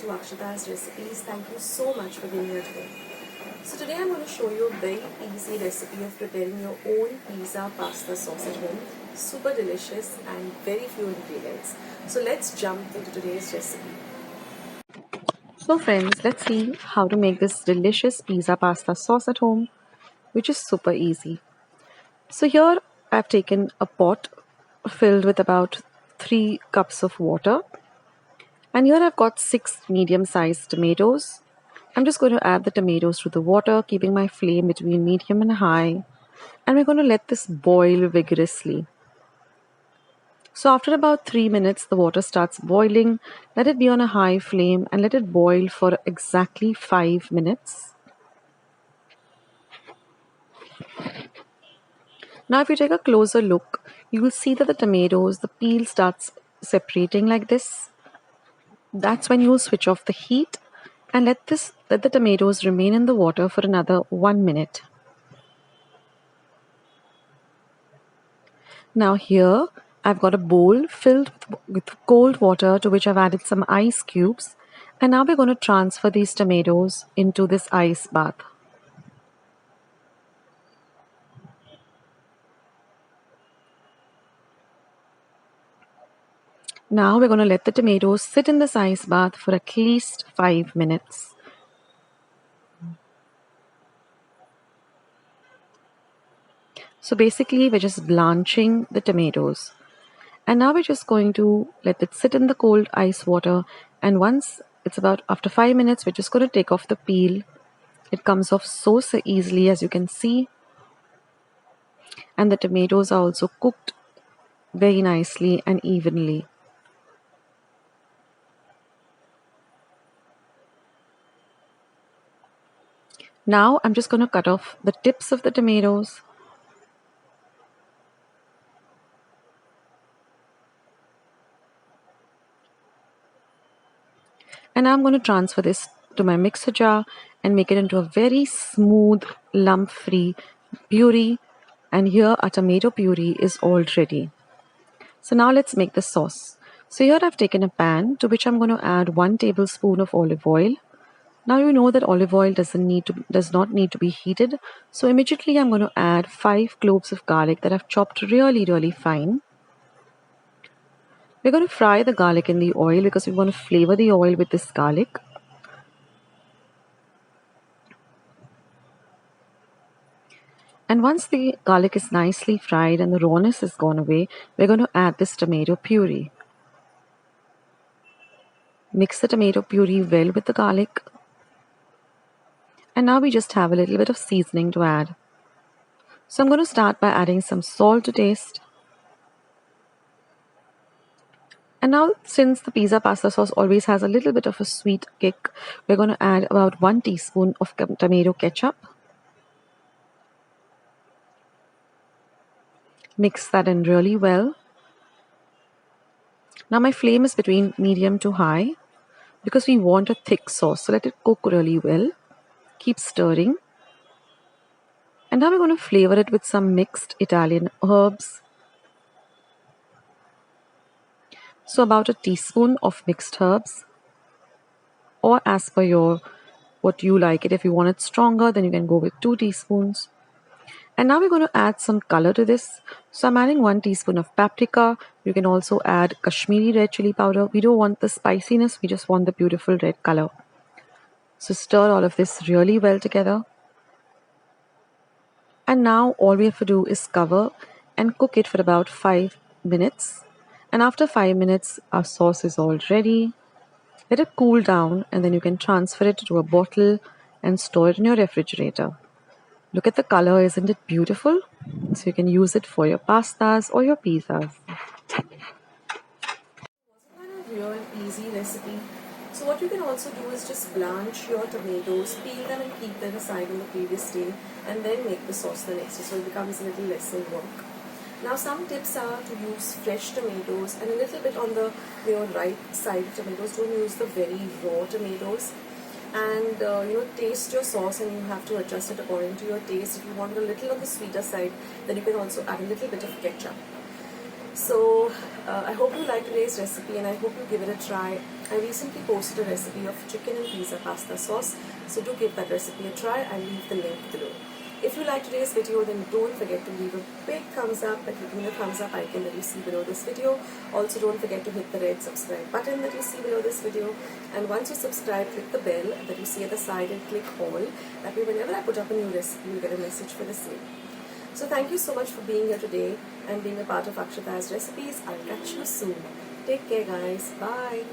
to Akshita's recipes. Thank you so much for being here today. So today I'm going to show you a very easy recipe of preparing your own pizza pasta sauce at home. Super delicious and very few ingredients. So let's jump into today's recipe. So friends, let's see how to make this delicious pizza pasta sauce at home, which is super easy. So here I've taken a pot filled with about 3 cups of water. And here I've got 6 medium-sized tomatoes. I'm just going to add the tomatoes to the water, keeping my flame between medium and high. And we're going to let this boil vigorously. So after about 3 minutes, the water starts boiling. Let it be on a high flame and let it boil for exactly 5 minutes. Now if you take a closer look, you will see that the tomatoes, the peel starts separating like this. That's when you'll switch off the heat and let the tomatoes remain in the water for another 1 minute. Now here I've got a bowl filled with cold water to which I've added some ice cubes, and now we're going to transfer these tomatoes into this ice bath. Now we're going to let the tomatoes sit in this ice bath for at least 5 minutes. So basically we're just blanching the tomatoes. And now we're just going to let it sit in the cold ice water, and once it's about after 5 minutes, we're just going to take off the peel. It comes off so easily, as you can see. And the tomatoes are also cooked very nicely and evenly. Now I'm just going to cut off the tips of the tomatoes. And I'm going to transfer this to my mixer jar and make it into a very smooth, lump-free puree. And here our tomato puree is all ready. So now let's make the sauce. So here I've taken a pan to which I'm going to add 1 tablespoon of olive oil. Now you know that olive oil does not need to be heated. So immediately I'm going to add 5 cloves of garlic that I've chopped really fine. We're going to fry the garlic in the oil because we want to flavor the oil with this garlic. And once the garlic is nicely fried and the rawness is gone away, we're going to add this tomato puree. Mix the tomato puree well with the garlic. And now we just have a little bit of seasoning to add. So I'm going to start by adding some salt to taste. And now, since the pizza pasta sauce always has a little bit of a sweet kick, we're going to add about 1 teaspoon of tomato ketchup. Mix that in really well. Now my flame is between medium to high because we want a thick sauce. So let it cook really well. Keep stirring. And now we're going to flavor it with some mixed Italian herbs. So about a teaspoon of mixed herbs, or as per what you like it. If you want it stronger, then you can go with 2 teaspoons. And now we're going to add some color to this. So I'm adding 1 teaspoon of paprika. You can also add Kashmiri red chili powder. We don't want the spiciness, we just want the beautiful red color. So stir all of this really well together. And now all we have to do is cover and cook it for about 5 minutes. And after 5 minutes, our sauce is all ready. Let it cool down and then you can transfer it to a bottle and store it in your refrigerator. Look at the color, isn't it beautiful? So you can use it for your pastas or your pizzas. Wasn't that a real easy recipe? So what you can also do is just blanch your tomatoes, peel them and keep them aside on the previous day, and then make the sauce the next day, so it becomes a little less work. Now some tips are to use fresh tomatoes, and a little bit on the right side of tomatoes. Don't use the very raw tomatoes. And taste your sauce, and you have to adjust it according to your taste. If you want a little on the sweeter side, then you can also add a little bit of ketchup. So I hope you liked today's recipe, and I hope you give it a try. I recently posted a recipe of chicken and pizza pasta sauce, so do give that recipe a try. I'll leave the link below. If you liked today's video, then don't forget to leave a big thumbs up by clicking the thumbs up icon that you see below this video. Also, don't forget to hit the red subscribe button that you see below this video. And once you subscribe, click the bell that you see at the side and click all. That way, whenever I put up a new recipe, you'll get a message for the same. So thank you so much for being here today and being a part of Akshata's recipes. I'll catch you soon. Take care, guys. Bye.